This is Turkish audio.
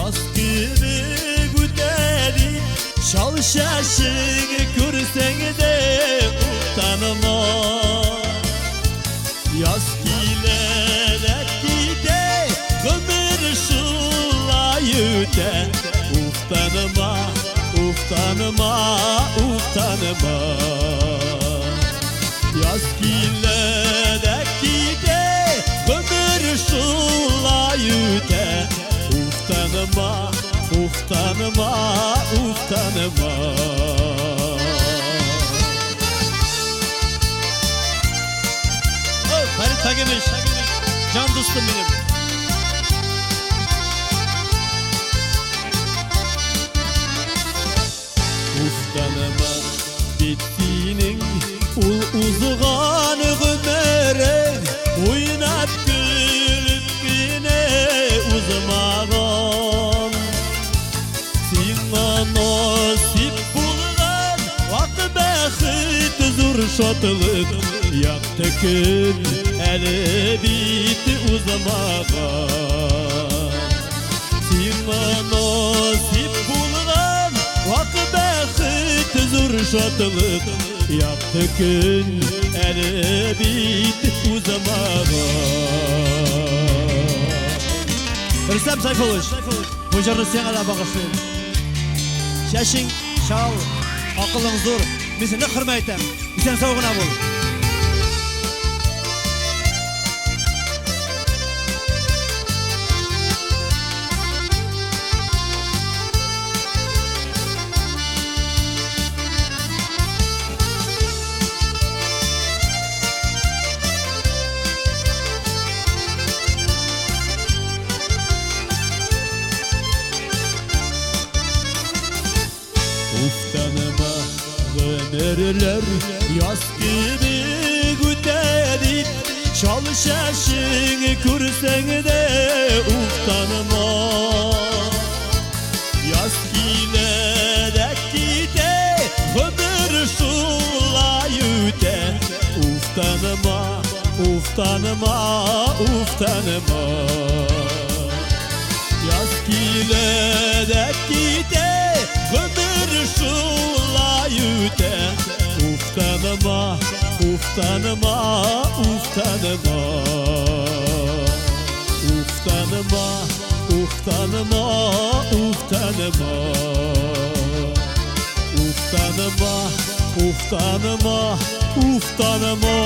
Yaz gibi güdeli şal şaşını görsen de utanma. Yaz gilerek gide ömür şulayı de utanma, utanma, utanma. Yaz gilerek gide ömür şulayı de utanma, utanma, utanma. Ferit Tagemiş, can dostum benim. Ustanıma bittiğinin uzğan ömere oynat gülüp yine uzmağın. Sina nasip bulgan vakı bəxit zur şatılık yaktı gün eli bitti uzmağın. Sina nasip bulgan vakı bəxit zur şatılık yaktı gün eli bitti uzmağın. Rüstem Sayfoğluş, bu jarını sen ala bağışlayın. Şaşın, şal, akılın zor, biz seni hürmetem, sen sağına bol. Ustanıma ömürler yaz gibi güdelit şal şaşını görsen de utanma. Yaz gilerek gide ömür şulayı de utanma, utanma, utanma. Yaz gilerek gide ömür şulayı de utanma, utanma, utanma. Utanma, utanma, utanma. Utanma, utanma, utanma.